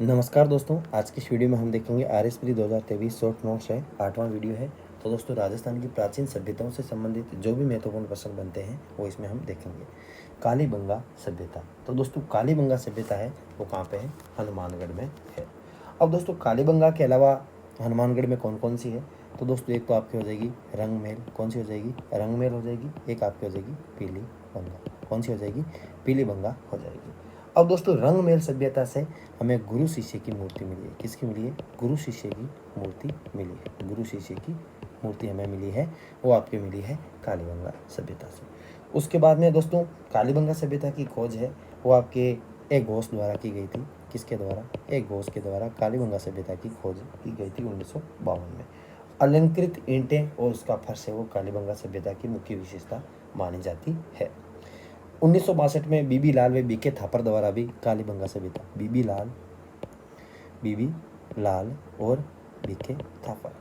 नमस्कार दोस्तों, आज की इस वीडियो में हम देखेंगे RSPRI 2023 शॉर्ट नोट्स है, 8वां वीडियो है। तो दोस्तों, राजस्थान की प्राचीन सभ्यताओं से संबंधित जो भी महत्वपूर्ण प्रश्न बनते हैं वो इसमें हम देखेंगे। कालीबंगा सभ्यता। तो दोस्तों, कालीबंगा सभ्यता है वो कहाँ पे है? हनुमानगढ़ में है। अब दोस्तों, कालीबंगा के अलावा हनुमानगढ़ में कौन कौन सी है? तो दोस्तों, एक तो आपकी हो जाएगी रंगमहल। कौन सी हो जाएगी? रंगमहल हो जाएगी। एक आपकी हो जाएगी पीली बंगा। कौन सी हो जाएगी? पीली बंगा हो जाएगी। अब दोस्तों, रंगमहल सभ्यता से हमें गुरु शिष्य की मूर्ति मिली है। किसकी मिली है? गुरु शिष्य की मूर्ति मिली है। गुरु शिष्य की मूर्ति हमें मिली है, वो आपकी मिली है कालीबंगा सभ्यता से। उसके बाद में दोस्तों, कालीबंगा सभ्यता की खोज है वो आपके एक घोष द्वारा की गई थी। किसके द्वारा? एक घोष के द्वारा कालीबंगा सभ्यता की खोज की गई थी 1952 में। अलंकृत ईंटें और उसका फर्श है वो कालीबंगा सभ्यता की मुख्य विशेषता मानी जाती है। 1962 में बीबी लाल व बीके थापर द्वारा भी कालीबंगा सभ्यता, बीबी लाल और बीके थापर,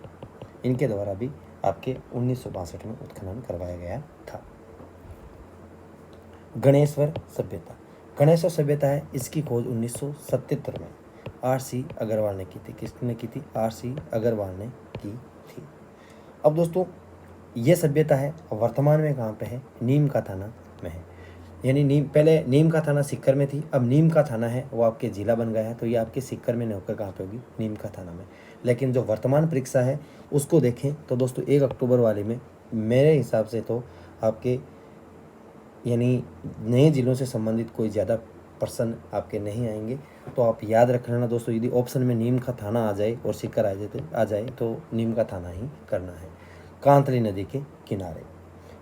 इनके द्वारा भी आपके 1962 में उत्खनन करवाया गया था। गणेश्वर सभ्यता। गणेश्वर सभ्यता है, इसकी खोज 1977 में RC अग्रवाल ने की थी। किसने की थी? RC अग्रवाल ने की थी। अब दोस्तों, ये सभ्यता है वर्तमान में कहाँ पे है? नीम का थाना में है। यानी पहले नीम का थाना सीकर में थी, अब नीम का थाना है वो आपके जिला बन गया है। तो ये आपके सीकर में नहीं होकर कहाँ पे होगी? नीम का थाना में। लेकिन जो वर्तमान परीक्षा है उसको देखें तो दोस्तों, 1 अक्टूबर वाले में मेरे हिसाब से तो आपके यानी नए जिलों से संबंधित कोई ज़्यादा प्रश्न आपके नहीं आएंगे। तो आप याद रख लेना दोस्तों, यदि ऑप्शन में नीम का थाना आ जाए और सीकर आ जाए तो नीम का थाना ही करना है। कांतली नदी के किनारे।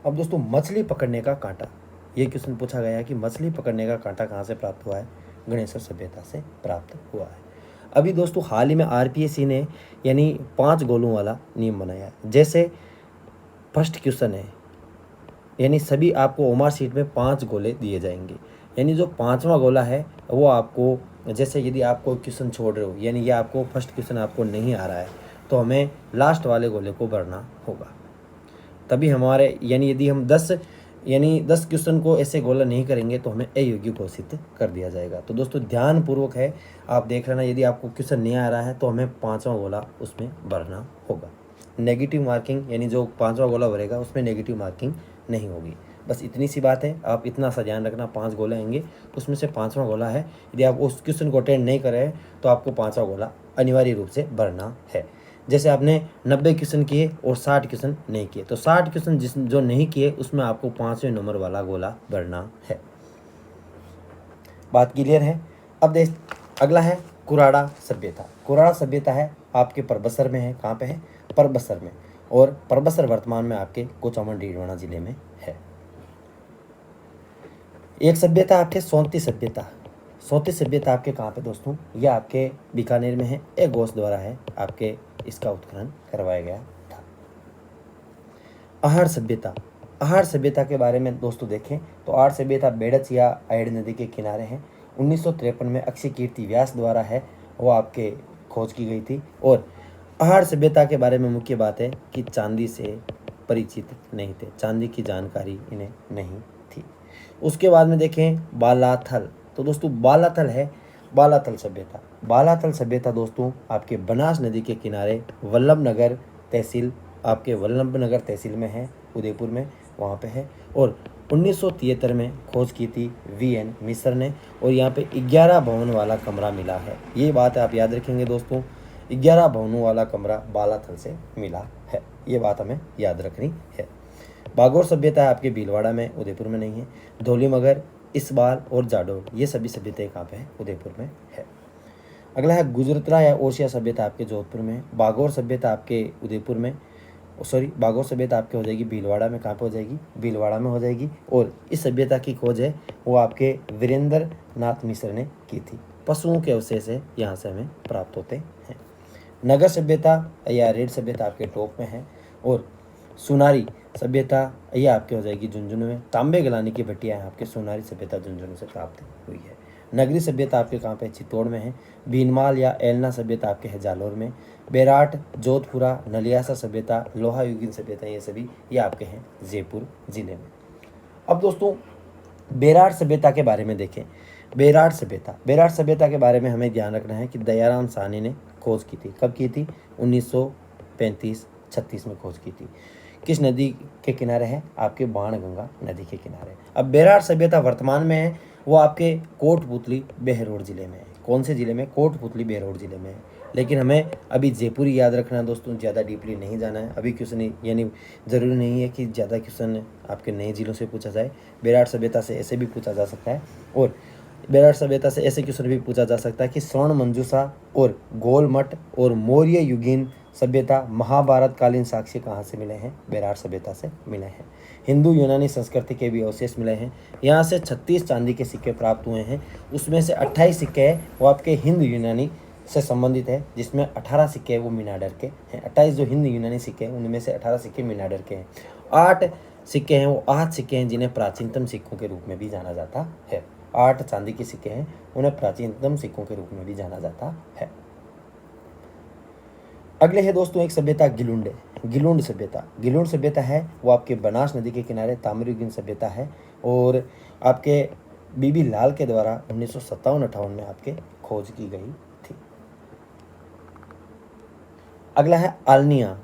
अब दोस्तों, मछली पकड़ने का कांटा, ये क्वेश्चन पूछा गया है कि मछली पकड़ने का कांटा कहाँ से प्राप्त हुआ है? गणेश्वर सभ्यता से प्राप्त हुआ है। अभी दोस्तों, हाल ही में RPSC ने यानी 5 गोलों वाला नियम बनाया है। जैसे फर्स्ट क्वेश्चन है, यानी सभी आपको ओमार सीट में 5 गोले दिए जाएंगे। यानी जो 5वां गोला है वो आपको, जैसे यदि आप कोई क्वेश्चन छोड़ रहे हो, यानी ये आपको फर्स्ट क्वेश्चन आपको नहीं आ रहा है तो हमें लास्ट वाले गोले को भरना होगा। तभी हमारे यानी यदि हम 10 क्वेश्चन को ऐसे गोला नहीं करेंगे तो हमें अयोग्य घोषित कर दिया जाएगा। तो दोस्तों, ध्यानपूर्वक है, आप देख लेना, यदि आपको क्वेश्चन नहीं आ रहा है तो हमें 5वां गोला उसमें भरना होगा। नेगेटिव मार्किंग, यानी जो 5वां गोला भरेगा उसमें नेगेटिव मार्किंग नहीं होगी। बस इतनी सी बात है, आप इतना सा ध्यान रखना। 5 गोले आएंगे, उसमें से 5वां गोला है, यदि आप उस क्वेश्चन को अटेंड नहीं कर रहे हैं तो आपको 5वां गोला अनिवार्य रूप से भरना है। जैसे आपने 90 क्वेश्चन किए और 60 क्वेश्चन नहीं किए, तो 60 क्वेश्चन जो नहीं किए उसमें आपको 5वें नंबर वाला गोला भरना है। बात क्लियर है? अब अगला है कुराड़ा सभ्यता। कुराड़ा सभ्यता है आपके परबसर में है। कहाँ पे है? परबसर में। और परबसर वर्तमान में आपके कोचामन डीडवाना जिले में है। एक सभ्यता आपके सोंती सभ्यता। सोंती सभ्यता आपके कहाँ पे दोस्तों? यह आपके बीकानेर में है। एक घोष द्वारा है आपके इसका उत्खनन करवाया गया था। आहड़ सभ्यता। आहड़ सभ्यता के बारे में दोस्तों देखें तो आहड़ सभ्यता बेड़च या अयड़ नदी के किनारे है। 1953 में अक्षय कीर्ति व्यास द्वारा है वो आपके खोज की गई थी। और आहड़ सभ्यता के बारे में मुख्य बात है कि चांदी से परिचित नहीं थे, चांदी की जानकारी इन्हें नहीं थी। उसके बाद में देखें बालाथल। तो दोस्तों, बालाथल है बालाथल सभ्यता। बालाथल सभ्यता दोस्तों आपके बनास नदी के किनारे वल्लभनगर तहसील, आपके वल्लभनगर तहसील में है, उदयपुर में, वहाँ पे है। और 1973 में खोज की थी VN मिश्र ने। और यहाँ पे 11 भवन वाला कमरा मिला है। ये बात आप याद रखेंगे दोस्तों, 11 भवनों वाला कमरा बालाथल से मिला है। ये बात हमें याद रखनी है। बागौर सभ्यता है आपके भीलवाड़ा में, उदयपुर में नहीं है। धौलीमगर, इसबाल और जाडोर, ये सभी सभ्यताएं कहाँ पे है? उदयपुर में है। अगला है गुजरातरा या ओसिया सभ्यता आपके जोधपुर में है। बागौर सभ्यता आपके उदयपुर में, बागौर सभ्यता आपके हो जाएगी भीलवाड़ा में। कहाँ पे हो जाएगी? भीलवाड़ा में हो जाएगी। और इस सभ्यता की खोज है वो आपके वीरेंद्र नाथ मिश्र ने की थी। पशुओं के अवशेष है यहाँ से हमें प्राप्त होते हैं। नगर सभ्यता या रेड सभ्यता आपके टॉप में है। और सुनारी सभ्यता ये आपके हो जाएगी झुंझुनू में। तांबे गलानी की भट्टियाँ हैं आपके सोनारी सभ्यता झुंझुनू से प्राप्त हुई है। नगरी सभ्यता आपके कहाँ पे? चित्तौड़ में है। भीनमाल या एलना सभ्यता आपके है जालोर में। बेराट, जोधपुरा, नलियासा सभ्यता, लोहा युगीन सभ्यता, ये सभी ये आपके हैं जयपुर जिले में। अब दोस्तों, बेराट सभ्यता के बारे में देखें। बेराट सभ्यता। बेराट सभ्यता के बारे में हमें ध्यान रखना है कि दयाराम साहनी ने खोज की थी। कब की थी? 1935-36 में खोज की थी। किस नदी के किनारे है? आपके बाणगंगा नदी के किनारे। अब बेराट सभ्यता वर्तमान में है वो आपके कोटपुतली बहरोड जिले में है। कौन से जिले में? कोटपुतली बहरोड जिले में है। लेकिन हमें अभी जयपुर ही याद रखना है दोस्तों, ज़्यादा डीपली नहीं जाना है अभी क्वेश्चन, यानी ज़रूरी नहीं है कि ज़्यादा क्वेश्चन आपके नए जिलों से पूछा जाए। बेराट सभ्यता से ऐसे भी पूछा जा सकता है, और बेराट सभ्यता से ऐसे क्वेश्चन भी पूछा जा सकता है कि स्वर्ण मंजूषा और गोलमठ और मौर्य युगीन सभ्यता महाभारत कालीन साक्ष्य कहाँ से मिले हैं? बेराट सभ्यता से मिले हैं। हिंदू यूनानी संस्कृति के भी अवशेष मिले हैं। यहाँ से 36 चांदी के सिक्के प्राप्त हुए हैं। उसमें से 28 सिक्के हैं वो आपके हिंद यूनानी से संबंधित है, जिसमें 18 सिक्के वो मीनाडर के हैं। 28 जो हिंद यूनानी सिक्के हैं उनमें से 18 सिक्के मीनाडर के हैं। 8 सिक्के हैं वो 8 सिक्के हैं जिन्हें प्राचीनतम सिक्कों के रूप में भी जाना जाता है। 8 चांदी के सिक्के हैं उन्हें प्राचीनतम सिक्कों के रूप में भी जाना जाता है। अगले है दोस्तों एक सभ्यता गिलुंड। गिलुंड सभ्यता। गिलुंड सभ्यता है वो आपके बनास नदी के किनारे ताम्रयुगीन सभ्यता है, और आपके बीबी लाल के द्वारा 1957-58 में आपके खोज की गई थी। अगला है आलनिया।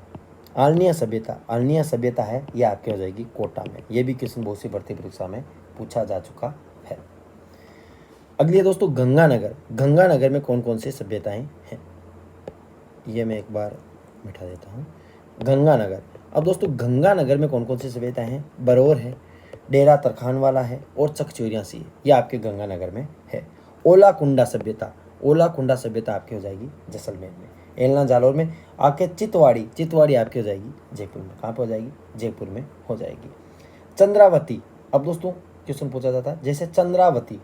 आलनिया सभ्यता। आलनिया सभ्यता है ये आपके हो जाएगी कोटा में। ये भी क्वेश्चन बहुत सी भर्ती परीक्षा में पूछा जा चुका है। अगली है दोस्तों गंगानगर। गंगानगर में कौन कौन सी सभ्यताएं हैं? ये मैं एक बार मिटा देता हूँ। गंगानगर। अब दोस्तों गंगानगर में कौन कौन सी सभ्यताएं हैं? बरौर है, डेरा तरखान वाला है, और चकचौरियासी। ये आपके गंगानगर में है। ओला कुंडा सभ्यता। ओला कुंडा सभ्यता आपकी हो जाएगी जैसलमेर में। एलना जालौर में। आके चितवाड़ी। चितवाड़ी आपकी हो जाएगी जयपुर में। कहाँ पर हो जाएगी? जयपुर में हो जाएगी। चंद्रावती। अब दोस्तों क्वेश्चन पूछा जाता है जैसे चंद्रावती।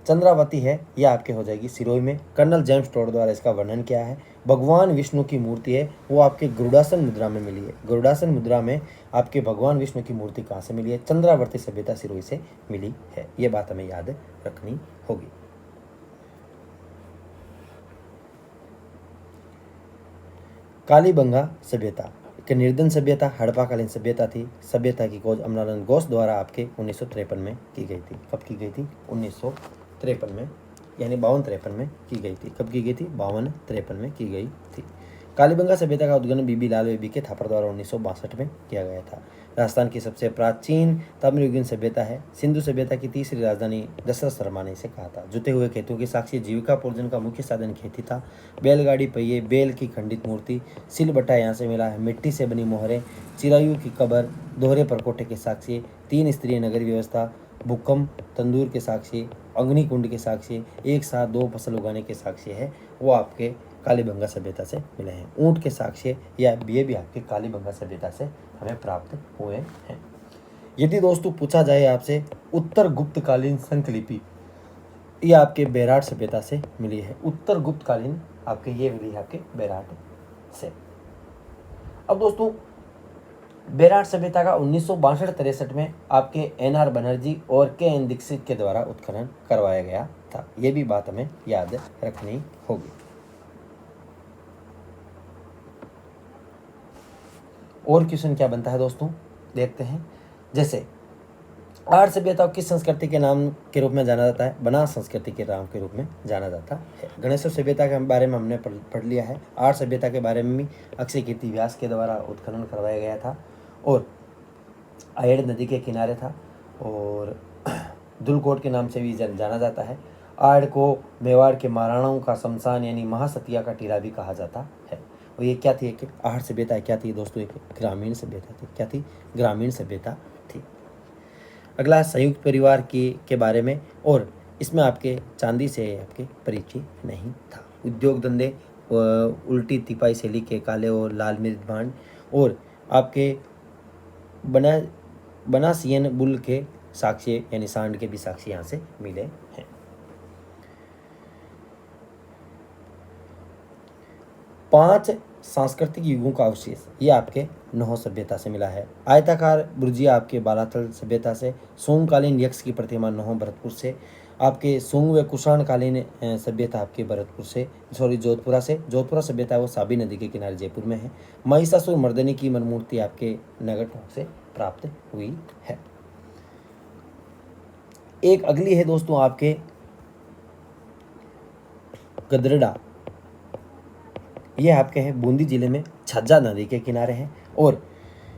चंद्रावती है ये आपके हो जाएगी सिरोही में। कर्नल जेम्स टोड द्वारा इसका वर्णन किया है। भगवान विष्णु की मूर्ति है वो आपके गरुड़ासन मुद्रा में मिली है। गरुड़ासन मुद्रा में आपके भगवान विष्णु की मूर्ति कहाँ से मिली है? चंद्रावर्ती सभ्यता सिरोही से मिली है। ये बात हमें याद रखनी होगी। कालीबंगा सभ्यता। एक निर्धन सभ्यता हड़प्पाकालीन सभ्यता थी। सभ्यता की खोज अमरानंद घोष द्वारा आपके 1953 में की गई थी। कब की गई थी? 1953 में, यानी 52-53 में की गई थी। कब की गई थी? 52-53 में की गई थी। कालीबंगा सभ्यता का उद्गम बीबी लाल बेबी के थापर द्वारा 1962 में किया गया था। राजस्थान की सबसे प्राचीन ताम्रयुगीन सभ्यता है। सिंधु सभ्यता की तीसरी राजधानी दशरथ शर्मा ने इसे कहा था। जुते हुए खेतों की साक्षी जीविकापोर्जन का मुख्य साधन खेती था। बैलगाड़ी पहिए, बैल की खंडित मूर्ति, सिलबट्टा यहाँ से मिला है। मिट्टी से बनी मोहरें, चिरायु की कब्र, दोहरे परकोटे के साक्षी, 3 स्तरीय नगर व्यवस्था, भूकंप, तंदूर के साक्षी, अग्निकुंड के साक्षी, एक साथ 2 फसल उगाने के साक्षी है वो आपके कालीबंगा सभ्यता से मिले हैं। ऊंट के साक्ष्य या ये भी आपके कालीबंगा सभ्यता से हमें प्राप्त हुए हैं। यदि दोस्तों पूछा जाए आपसे उत्तर गुप्तकालीन संकलिपि, ये आपके बेराट सभ्यता से मिली है। उत्तर गुप्तकालीन आपके ये मिली है आपके बेराट से। अब दोस्तों बेराट सभ्यता का 1962-63 में आपके NR बनर्जी और KN दीक्षित के द्वारा उत्खनन करवाया गया था। ये भी बात हमें याद रखनी होगी। और क्वेश्चन क्या बनता है दोस्तों, देखते हैं। जैसे आर्य सभ्यता किस संस्कृति के नाम के रूप में जाना जाता है? बनास संस्कृति के नाम के रूप में जाना जाता है। गणेश सभ्यता के बारे में हमने पढ़ लिया है। आर्य सभ्यता के बारे में भी अक्षय कीर्ति व्यास के द्वारा उत्खनन करवाया गया था, और अयड़ नदी के किनारे था, और दुलकोट के नाम से भी जाना जाता है। आड़ को मेवाड़ के महाराणाओं का शमशान यानी महासतिया का टीला भी कहा जाता है। और ये क्या थी? एक आर्य सभ्यता क्या थी दोस्तों? एक ग्रामीण सभ्यता थी। क्या थी? ग्रामीण सभ्यता थी। अगला संयुक्त परिवार के बारे में, और इसमें आपके चांदी से आपके परिचय नहीं था। उद्योग धंधे, उल्टी तिपाई शैली के काले और लाल मिर्च भांड, और आपके बनासियन बुल के साक्ष्य यानी सांड के भी साक्ष्य यहाँ से मिले हैं। पांच सांस्कृतिक युगों का अवशेष ये आपके नौ सभ्यता से मिला है। आयताकार बुर्जिया आपके बालाथल सभ्यता से। सोमकालीन यक्ष की प्रतिमा नौ भरतपुर से। आपके सोंग व कुषाणकालीन सभ्यता आपके भरतपुर से, जोधपुरा से। जोधपुरा सभ्यता वो साबी नदी के किनारे जयपुर में है। महिषासुर मर्दनी की मनमूर्ति आपके नगरटोंक से प्राप्त हुई है। एक अगली है दोस्तों आपके गदरडा, ये आपके हैं बूंदी जिले में छज्जा नदी के किनारे हैं। और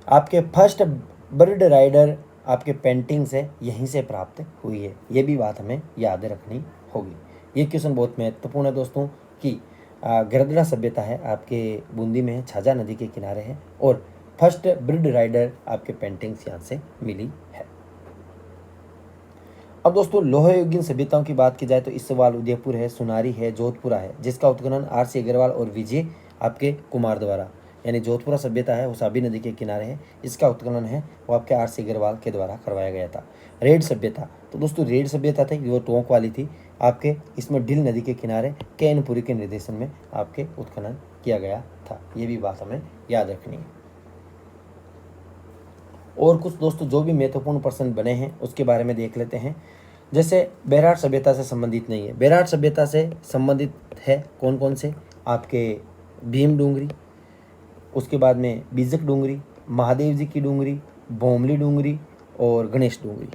आपके फर्स्ट बर्ड राइडर आपके पेंटिंग से यहीं से प्राप्त हुई है, ये भी बात हमें याद रखनी होगी। ये क्वेश्चन बहुत महत्वपूर्ण है दोस्तों कि गरदड़ा सभ्यता है आपके बूंदी में है, छाजा नदी के किनारे है, और फर्स्ट बर्ड राइडर आपके पेंटिंग्स यहाँ से मिली है। अब दोस्तों लोह युगीन सभ्यताओं की बात की जाए तो इस सवाल उदयपुर है, सुनारी है, जोधपुरा है, जिसका उत्खनन आर.सी. अग्रवाल और विजय आपके कुमार द्वारा, यानी जोधपुरा सभ्यता है वो साबी नदी के किनारे है, इसका उत्खनन है वो आपके आर.सी. अग्रवाल के द्वारा करवाया गया था। रेड सभ्यता, तो दोस्तों रेड सभ्यता थी वो टोंक वाली थी आपके, इसमें ढिल नदी के किनारे कैनपुरी के निर्देशन में आपके उत्खनन किया गया था, ये भी बात हमें याद रखनी है। और कुछ दोस्तों जो भी महत्वपूर्ण प्रश्न बने हैं उसके बारे में देख लेते हैं। जैसे बेराट सभ्यता से संबंधित नहीं है, बेराट सभ्यता से संबंधित है कौन कौन से, आपके भीम डूंगरी, उसके बाद में बीजक डूंगरी, महादेव जी की डूंगरी, भोमली डूंगरी और गणेश डूंगरी,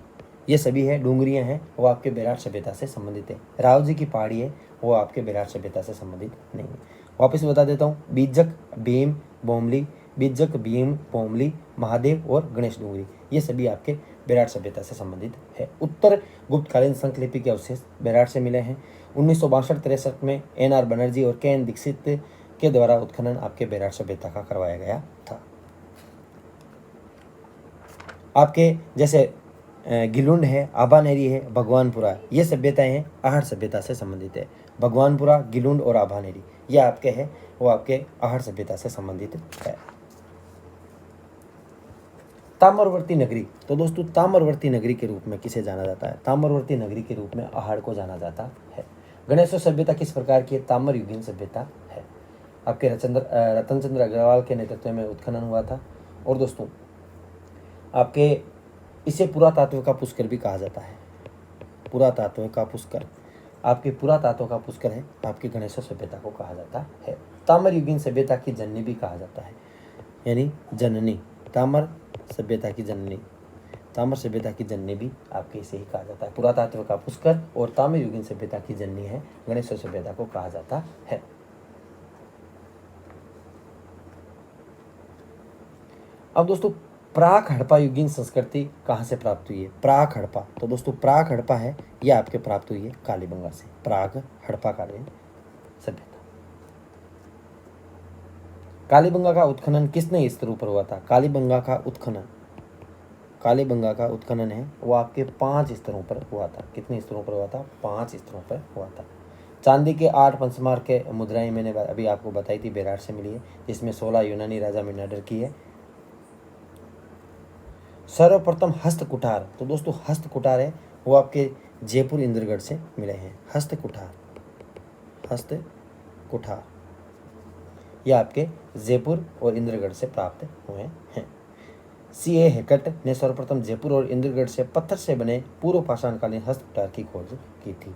ये सभी है डूंगरियाँ हैं वो आपके बेराट सभ्यता से संबंधित है। राव जी की पहाड़ी है वो आपके बेराट सभ्यता से संबंधित नहीं है। वापस बता देता हूँ, बीजक, भीम, भोमली, बीजक, भीम, भोमली, महादेव और गणेश डूंगरी, ये सभी आपके बेराट सभ्यता से संबंधित है। उत्तर गुप्तकालीन संकलिपि के अवशेष बेराट से मिले हैं। 1962-63 में एन.आर. बनर्जी और के.एन. दीक्षित के द्वारा उत्खनन आपके बेराट सभ्यता का करवाया गया था। आपके जैसे गिलुंड है, आभानेरी है, भगवानपुरा, ये सभ्यताएं हैं आहड़ सभ्यता से संबंधित है। भगवानपुरा, गिलुंड और आभानेरी ये आपके हैं वो आपके आहड़ सभ्यता से संबंधित है। ताम्रवर्ती नगरी, तो दोस्तों ताम्रवर्ती नगरी के रूप में किसे जाना जाता है, ताम्रवर्ती नगरी के रूप में आहड़ को जाना जाता है। गणेश सभ्यता किस प्रकार की है, ताम्र युगीन सभ्यता है, आपके रतन चंद्र अग्रवाल के नेतृत्व में उत्खनन हुआ था। और दोस्तों आपके इसे पुरातात्व का पुष्कर भी कहा जाता है, पुरातात्व का पुष्कर, आपके पुरातात्व का पुष्कर है आपकी गणेश सभ्यता को कहा जाता है। ताम्र युगीन सभ्यता की जननी भी कहा जाता है, यानी जननी, ताम्र सभ्यता की जननी, ताम्र सभ्यता की जननी भी आपके इसे ही कहा जाता है। पुरातात्व का पुष्कर और ताम्र युगीन सभ्यता की जननी है गणेश सभ्यता को कहा जाता है। अब दोस्तों प्राक हड़प्पा युगीन संस्कृति कहाँ से प्राप्त हुई है, प्राक हड़प्पा, तो दोस्तों प्राक हड़प्पा है ये आपके प्राप्त हुई है कालीबंगा से, प्राक हड़प्पा कालीन सभ्यता। कालीबंगा का उत्खनन किसने स्तरों पर हुआ था, कालीबंगा का उत्खनन, कालीबंगा का उत्खनन है वो आपके 5 स्तरों पर हुआ था। कितने स्तरों पर हुआ था, 5 स्तरों पर हुआ था। चांदी के 8 पंचमार के मुद्राएं मैंने अभी आपको बताई थी बेराट से मिली है, जिसमें 16 यूनानी राजा मिनाडर की है। सर्वप्रथम हस्त कुठार, तो दोस्तों हस्त कुठार है वो आपके जयपुर इंद्रगढ़ से मिले हैं। हस्त कुठार, हस्त कुठार ये आपके जयपुर और इंद्रगढ़ से प्राप्त हुए हैं। C.A. हैकट ने सर्वप्रथम जयपुर और इंद्रगढ़ से पत्थर से बने पूर्व पाषाणकालीन हस्त कुठार की खोज की थी,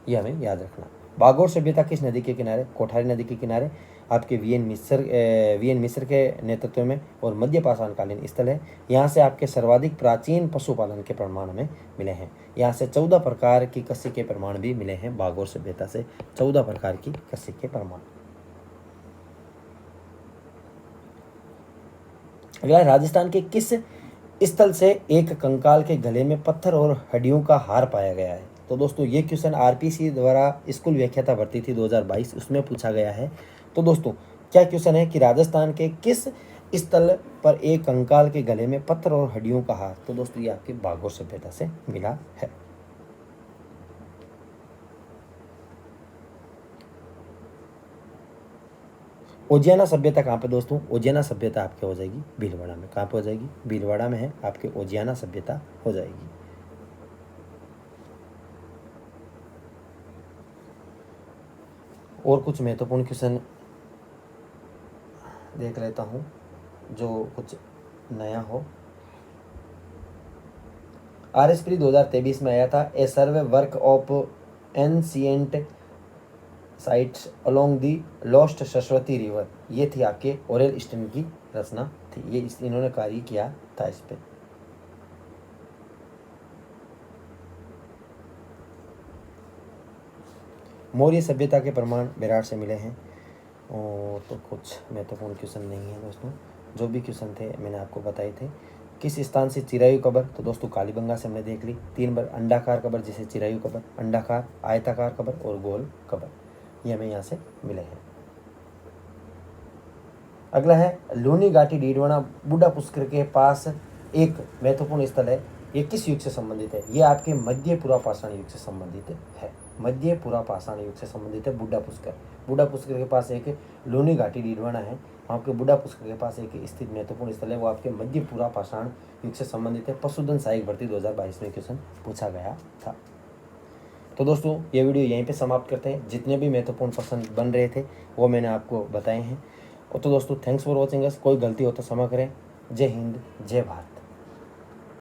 ये हमें याद रखना। बागोर सभ्यता किस नदी के किनारे, कोठारी नदी के किनारे, आपके वी.एन. मिश्र के नेतृत्व में और मध्य पाषाणकालीन स्थल है। यहाँ से आपके सर्वाधिक प्राचीन पशुपालन के प्रमाण हमें मिले हैं। यहाँ से 14 प्रकार की कस्य के प्रमाण भी मिले हैं, बागोर सभ्यता से 14 प्रकार की कस्य के प्रमाण। अगला राजस्थान के किस स्थल से एक कंकाल के गले में पत्थर और हड्डियों का हार पाया गया है, तो दोस्तों ये क्वेश्चन आरपीसी द्वारा स्कूल व्याख्याता भर्ती थी 2022 उसमें पूछा गया है। तो दोस्तों क्या क्वेश्चन है कि राजस्थान के किस स्थल पर एक कंकाल के गले में पत्थर और हड्डियों का हार, तो दोस्तों ये आपकी बागोर सभ्यता से मिला है। ओजियाना सभ्यता कहाँ पे दोस्तों, ओजियाना सभ्यता आपके हो जाएगी भीलवाड़ा में। कहाँ पे हो जाएगी, भीलवाड़ा में है आपके ओजियाना सभ्यता हो जाएगी। और कुछ महत्वपूर्ण क्वेश्चन देख लेता हूँ जो कुछ नया हो। RSP 2023 में आया था, a survey work of ancient sites along the lost Saraswati river, ये थी आपके ओरेल स्टेन की रचना थी, ये इन्होंने कार्य किया था इस पे। मौर्य सभ्यता के प्रमाण विराट से मिले हैं। और तो कुछ महत्वपूर्ण क्वेश्चन नहीं है दोस्तों, जो भी क्वेश्चन थे मैंने आपको बताए थे। किस स्थान से चिरायु कबर, तो दोस्तों कालीबंगा से हमने देख ली। 3 बार अंडाकार कबर जैसे चिरायु कबर, अंडाकार, आयताकार कबर और गोल कबर, ये हमें यहाँ से मिले हैं। अगला है लूनी घाटी डीडवाना बूढ़ा पुष्कर के पास एक महत्वपूर्ण स्थल है, ये किस युग से संबंधित है? ये आपके मध्य पुरापाषाण युग से संबंधित है। मध्य पुरापाषाण युग से संबंधित है बूढ़ा पुष्कर। बूढ़ा पुष्कर के पास एक लूनी घाटी डीडवाना है, आपके बूढ़ा पुष्कर के पास एक स्थित महत्वपूर्ण स्थल है, वो आपके मध्य पुरापाषाण युग से संबंधित है। पशुधन सहायक भर्ती 2022 में क्वेश्चन पूछा गया था। तो दोस्तों ये वीडियो यहीं पे समाप्त करते हैं। जितने भी महत्वपूर्ण प्रश्न बन रहे थे वो मैंने आपको बताए हैं। और तो दोस्तों थैंक्स फॉर वॉचिंग अस। कोई गलती हो तो क्षमा करें। जय हिंद, जय भारत।